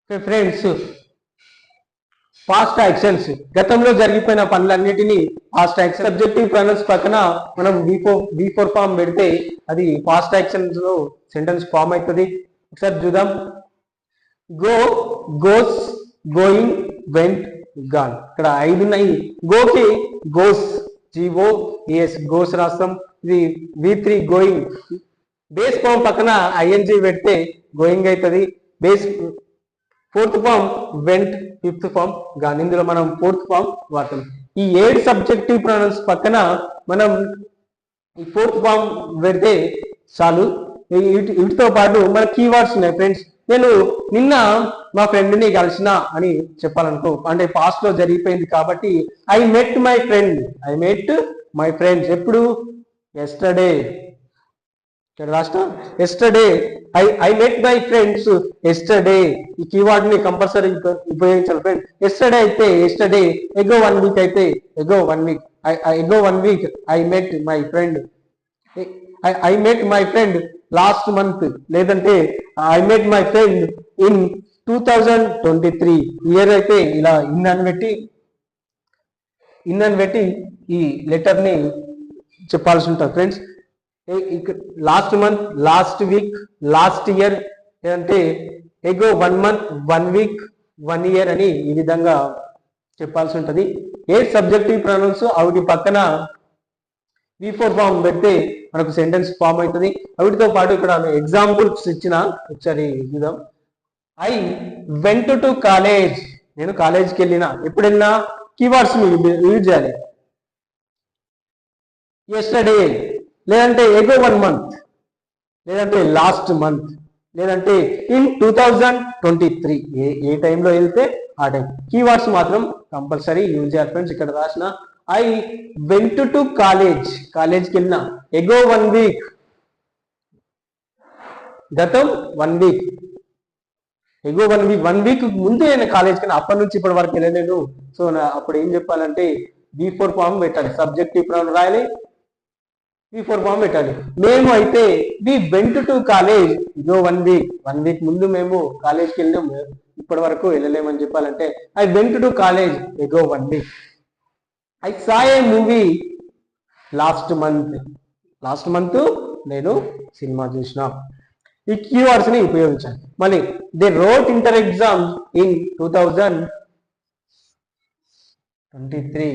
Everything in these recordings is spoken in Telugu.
ఫ్రెండ్స్, పాస్ట్ యాక్షన్స్ గతంలో జరిగిపోయిన పనులన్నిటినీ పాస్ట్ యాక్షన్ సబ్జెక్టివ్ ప్రొనౌన్స్ పక్కన మనం వి ఫోర్ ఫామ్ పెడితే అది పాస్ట్ యాక్షన్స్ లో సెంటెన్స్ ఫామ్ అవుతుంది. ఒకసారి చూద్దాం. Go, goes, going, vent, gone. ఇక్కడ 5 ఉన్నాయి. గోకి గోస్, GOES గోస్ రాస్తాం. ఇది V3 గోయింగ్. బేస్ ఫామ్ పక్కన ING పెడితే గోయింగ్ అవుతుంది. Base fourth form went, fifth form gone. ఇందులో మనం ఫోర్త్ ఫామ్ వాడతాం. ఈ 7 సబ్జెక్టివ్ ప్రొనౌన్స్ పక్కన మనం ఈ ఫోర్త్ ఫామ్ పెడితే చాలు. వీటితో పాటు మన కీవర్డ్స్ ఉన్నాయి ఫ్రెండ్స్. నేను నిన్న మా ఫ్రెండ్ని కలిసిన అని చెప్పాలనుకో, అంటే పాస్ట్ లో జరిగిపోయింది కాబట్టి ఐ మెట్ మై ఫ్రెండ్స్. ఎప్పుడు? ఎస్టర్డే. ఇక్కడ రాష్ట్ర yesterday I met my friends yesterday. ఈ కీవర్డ్ ని కంపల్సరీ ఉపయోగించాలి ఫ్రెండ్. ఎస్టర్డే అయితే ఎస్టర్డే, ఎగో 1 వీక్ అయితే ago 1 week I met my friend. I met my friend last month, లేదంటే I met my friend in 2023. Year అయితే ఇలా ఇన్ అని పెట్టి ఈ లెటర్ ని చెప్పాల్సి ఉంటుంది friends. Last month, last week, last year, లేదంటే ఎగో 1 మంత్, 1 వీక్, 1 ఇయర్ అని ఈ విధంగా చెప్పాల్సి ఉంటుంది. ఏ సబ్జెక్టివ్ ప్రొనౌన్స్ అవిటి పక్కన V4 ఫామ్ పెడితే మనకు సెంటెన్స్ ఫామ్ అవుతుంది. వీటితో పాటు ఇక్కడ ఎగ్జాంపుల్స్ ఇచ్చిన, ఒకసారి చూద్దాం. I went to college. నేను కాలేజ్కి వెళ్ళిన. ఎప్పుడు వెళ్ళినా కీవర్డ్స్ యూజ్ చేయాలి. ఎస్టర్డే, లేదంటే ఎగో 1 మంత్, లేదంటే లాస్ట్ మంత్, లేదంటే ఇన్ 2023. ఏ టైంలో వెళ్తే ఆ టైం. కీవర్డ్స్ మాత్రం కంపల్సరీ యూజ్ చేయాలి ఫ్రెండ్స్. ఇక్కడ రాసిన ఐ వెంట్ టు కాలేజ్, కాలేజ్కి వెళ్ళిన. ఎగో 1 వీక్, గతం 1 వీక్. ఎగో 1 వీక్ ముందు నేను కాలేజ్కి వెళ్ళిన, అప్పటి నుంచి ఇప్పటి వరకు వెళ్ళలేను. సో అప్పుడు ఏం చెప్పాలంటే V4 ఫామ్ పెట్టాలి. సబ్జెక్టివ్ ప్రొనౌన్ రాయాలి, V4 ఫామ్ పెట్టాలి. మేము అయితే we went to college ago 1 week ముందు మేము కాలేజ్కి వెళ్ళాము, ఇప్పటి వరకు వెళ్ళలేమని చెప్పాలంటే I went to college ago 1 week. I saw a movie last month నేను సినిమా చూసిన. ఈ కీవర్డ్స్ ని ఉపయోగించాలి. మళ్ళీ they wrote inter exam in 2023.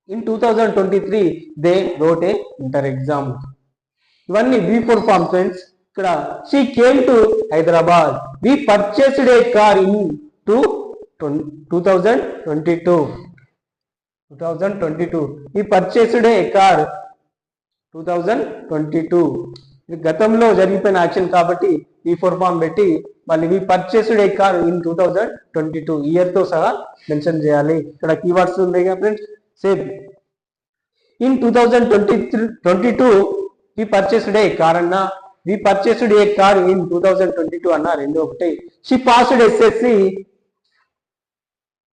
In 2023 they wrote a inter exam. ఇవన్నీ V4 ఫామ్ ఫ్రెండ్స్. ఇక్కడ she came to Hyderabad. We purchased a car in 2022. ఈ పర్చేస్డ్ ఏ కార్ 2022. ఇది గతంలో జరిగిపోయిన యాక్షన్ కాబట్టి V4 ఫామ్ పెట్టి మళ్ళీ we purchased a car in 2022 year తో సహా మెన్షన్ చేయాలి. ఇక్కడ కీవర్డ్స్ ఉన్నాయి కదా friends. Same in 2022 we purchased a car అన్న, we purchased a car in 2022 అన్న, రెండు ఒకటి. She passed SSC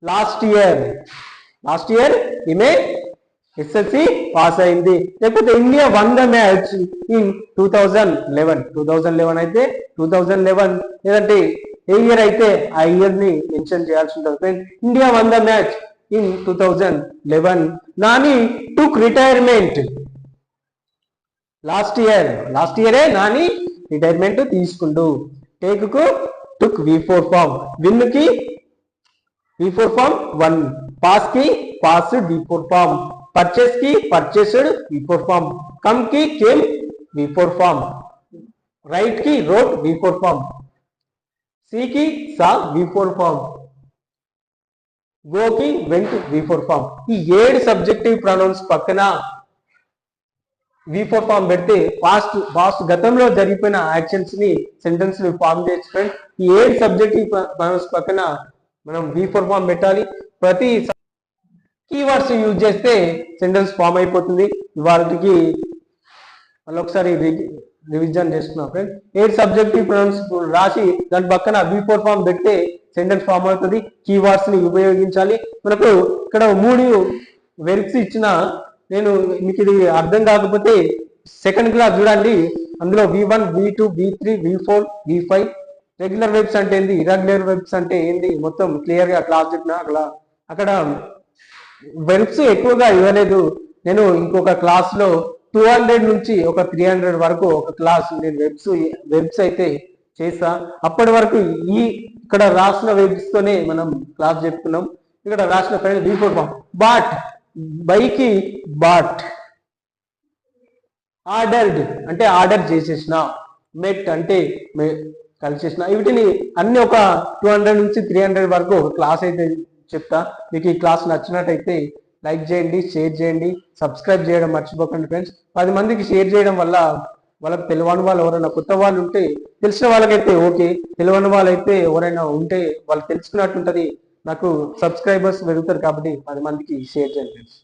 last year ఈమె SSC పాస్ అయింది. లేకపోతే India won the match in 2011 అయితే 2011, లేదంటే ఏ ఇయర్ అయితే ఆ ఇయర్ ని మెన్షన్ చేయాల్సి ఉంటుంది friend. India won the match in 2011. Nani took retirement last ఇయరే నాని రిటైర్మెంట్ తీసుకుంటూ. టేక్ కు టుక్ V4 ఫామ్. విన్ కి V4 ఫామ్ 1. పాస్ కి పాస్డ్ V4 ఫామ్. పర్చేస్ కి పర్చేస్డ్ V4 ఫామ్. కమ్ కి కేమ్ V4 ఫామ్. రైట్ కి రోట్ V4 ఫామ్. సి కి సా V4 ఫామ్. గోకి వెంట్ V4 ఫామ్. ఈ 7 సబ్జెక్టివ్ ప్రొనౌన్స్ పక్కన V4 ఫామ్ పెడితే పాస్ట్ గతంలో జరిగిపోయిన యాక్షన్స్ ని సెంటెన్స్ ని ఫామ్ చేయొచ్చు ఫ్రెండ్. ఈ 7 సబ్జెక్టివ్ ప్రొనౌన్స్ పక్కన మనం V4 ఫామ్ పెట్టాలి. ప్రతి కీవర్డ్స్ యూజ్ చేస్తే సెంటెన్స్ ఫామ్ అయిపోతుంది. ఇవాళకి మళ్ళీ ఒకసారి రివిజన్ చేసుకున్నాం ఫ్రెండ్. 8 సబ్జెక్టివ్ ప్రొనౌన్స్ రాసి దాని పక్కన V4 ఫామ్ పెడితే సెంటెన్స్ ఫామ్ అవుతుంది. కీవర్డ్స్ ని ఉపయోగించాలి. మనకు ఇక్కడ 3 వెర్బ్స్ ఇచ్చిన, నేను మీకు ఇది అర్థం కాకపోతే సెకండ్ క్లాస్ చూడండి. అందులో V1, V2, V3, V4, V5 regular verbs అంటే ఏంది, ఇర్రెగ్యులర్ వెబ్స్ అంటే ఏంది, మొత్తం క్లియర్ గా క్లాస్ చెప్పిన అక్కడ వెబ్స్ ఎక్కువగా ఇవ్వలేదు. నేను ఇంకొక క్లాస్ లో 200 నుంచి ఒక 300 వరకు ఒక క్లాస్ నేను వెబ్స్ అయితే చేస్తా. అప్పటి వరకు ఇక్కడ రాసిన వెబ్స్ తోనే మనం క్లాస్ చెప్తున్నాం. ఇక్కడ రాసిన V4 ఫామ్ బాట్ బైకి బాట్, ఆర్డర్డ్ అంటే ఆర్డర్ చేసేసిన, మెట్ అంటే కలిసేసిన, వీటిని అన్ని ఒక 200 నుంచి 300 వరకు ఒక క్లాస్ అయితే చెప్తా. మీకు ఈ క్లాస్ నచ్చినట్టయితే లైక్ చేయండి, షేర్ చేయండి, సబ్స్క్రైబ్ చేయడం మర్చిపోకండి ఫ్రెండ్స్. 10 మందికి షేర్ చేయడం వల్ల వాళ్ళకి తెలియని వాళ్ళు ఎవరైనా కొత్త వాళ్ళు ఉంటే, తెలిసిన వాళ్ళకైతే ఓకే, తెలియని వాళ్ళైతే ఎవరైనా ఉంటే వాళ్ళు తెలుసుకున్నట్టు ఉంటుంది, నాకు సబ్స్క్రైబర్స్ పెరుగుతారు. కాబట్టి 10 మందికి షేర్ చేయండి ఫ్రెండ్స్.